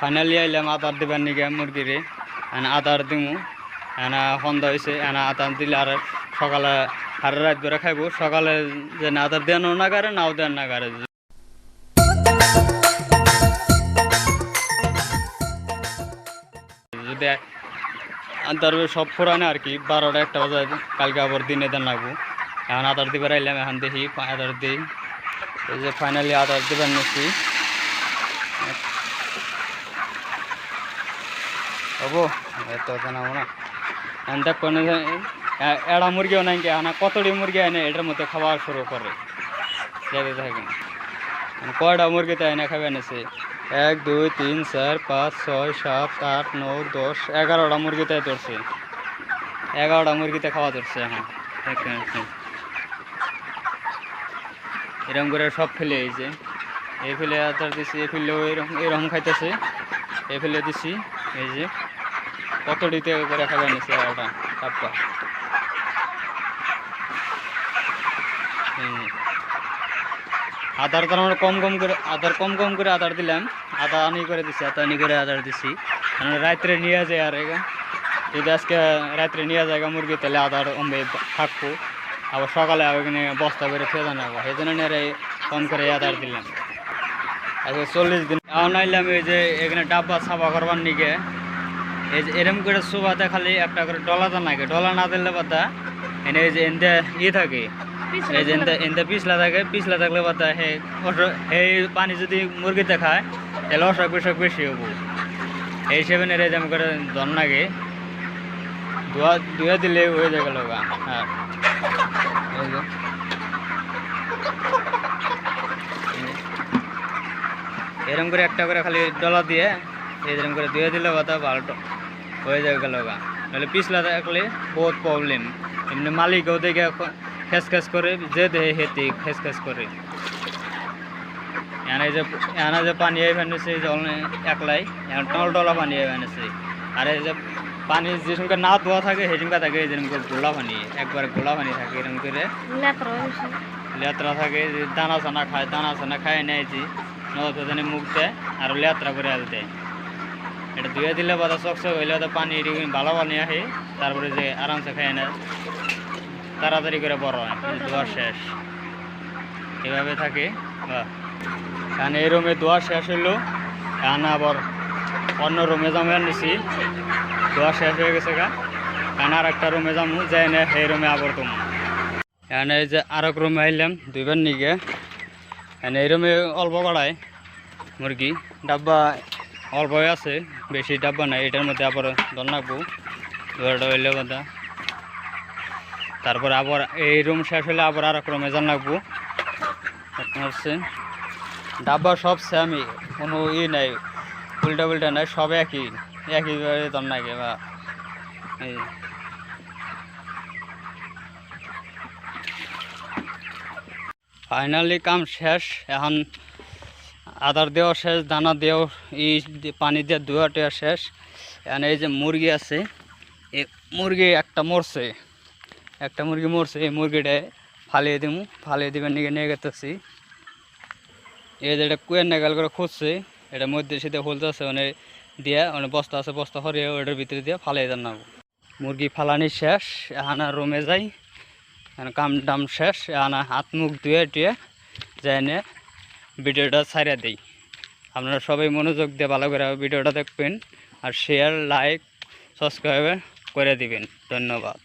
Finally আইলাম আদার দিবার নিগে মুরগিরে আদার দিমু সন্ধ্যা হয়েছে আদার দিলে আর সকালে আর রাত করে খাইব সকালে যে আদার দেন না কারে নাও দেন না কারে যদি আদার সব ফুরানে আর কি 12টা 1টা বাজে কালকে আবার দিনে দেন লাগবো এখন আদার দিবার আইলাম এখন দেখি আদার দিই এই যে ফাইনালি আদার দিবার নিচ্ছি হবো এত জানাবো না দেখ কোনো এড়া মুরগিও নাই কতটি মুরগি আনে এটার মধ্যে খাওয়া শুরু করে যেতে থাকে কয়টা মুরগিতে এনে খাবে এনেছে 1 2 3 4 5 6 7 8 9 10 11টা মুরগিতে ধরছে 11টা মুরগিতে খাওয়া ধরছে এখন এরকম করে সব ফেলে এইছে এই ফেলে আদার দিছি এই ফেলেও এরকম খাইতেছে এই ফেলে দিছি এই যে কতটিতে করে খাবে নিছে 11টা টাপ্পা আদার তার মানে কম কম করে আদার দিলাম আদা আনি করে দিছি আদার দিছি রাত্রে নিয়ে যায় আর যদি আজকে রাত্রে নিয়ে যায় মুরগি তাহলে আদার অম্বে থাকবো আবার সকালে ওইখানে বস্তা করে ফেলে নেবো সেই জন্য কম করে আদার দিলাম আজকে 40 দিন এখন আইলাম এই যে এখানে ডাব্বা সাফা করবার নিকে এই যে এরম করে সুবাতে খালি একটা করে ডলা নাকি ডলা না দিলে পাতা এনে এই যে এনতে থাকে এই যে এনতে পিছলা থাকলে পাতা সেই পানি যদি মুরগিতে খায় তাহলে অসুখ বিসুখ বেশি হবো এই হিসেবে নেড়ে যেমন করে ধন লাগে ধুয়া দিলে হয়ে যায় গেল হ্যাঁ এরকম করে একটা করে খালি ডলা দিয়ে এরকম করে ধুয়ে দিলে পাতা ভালো হয়ে যাবে গেল নাহলে পিছলা থাকলে বহুত প্রবলেম এমনি মালিকও দেখে খেস করে যে দেহে হেতি খেস করে এনে যে পানি ফেনেছে একলাই টলা পানি ফেনেছে আর এই যে পানি যে সঙ্গে না ধোয়া থাকে সেই সঙ্গে থাকে যেরকম করে গোলা পানি একবার গোলা পানি থাকে এরকম করে লেতরা থাকে দানা চানা খায় নেয় যে নদী মুখ দেয় আর লেতরা করে আল দেয় এটা ধুয়ে দিলে বাদা চকচক হইলে পানি ভালো পানি আহে তারপরে যে আরামসে খায় না তাড়াতাড়ি করে বড় হয় ধোয়া শেষ এভাবে থাকে কারণ এই রুমে ধোয়া শেষ হইলো এখন আবার অন্য রুমে যাবো নিছি ধোয়া শেষ হয়ে গেছে কারণ আর একটা রুমে যাবো যাই না সেই রুমে আবার তুমি এখন এই যে আর এক রুমে আইলাম দুইবার নিগে এখন এই রুমে অল্প কড়ায় মুরগি ডাব্বা অল্প আছে বেশি ডাব্বা নাই এটার মধ্যে আবার দল রাখবো ধোয়াটা হইলে কথা তারপরে আবার এই রুম শেষ হলে আবার আর এক রুমে যান লাগবো হচ্ছে ডাব্বা সব সেমই কোনো নাই উল্টা নাই সব একইভাবে দল লাগে বা এই ফাইনালি কাম শেষ এখন আদার দেওয়া শেষ দানা দেওয়া এই পানি দিয়ে ধোয়াটা শেষ এখন এই যে মুরগি আছে এই মুরগি একটা মরছে এই মুরগিটায় ফালিয়ে দিবেন নিয়ে গেতেছি এই যে এটা কুয়ের নাগাল করে খুঁজছে এটা মধ্যে সিধে খুলতেছে মানে দিয়ে মানে বস্তা আছে বস্তা হরিয়ে ওটার ভিতরে দিয়ে ফালিয়ে দেন না মুরগি ফালানি শেষ এখন রুমে যাই কাম টাম শেষ এখন হাত মুখ ধুয়ে যাই নিয়ে ভিডিওটা ছাড়িয়ে দিই আপনারা সবাই মনোযোগ দিয়ে ভালো করে ভিডিওটা দেখবেন আর শেয়ার লাইক সাবস্ক্রাইব করে দিবেন ধন্যবাদ।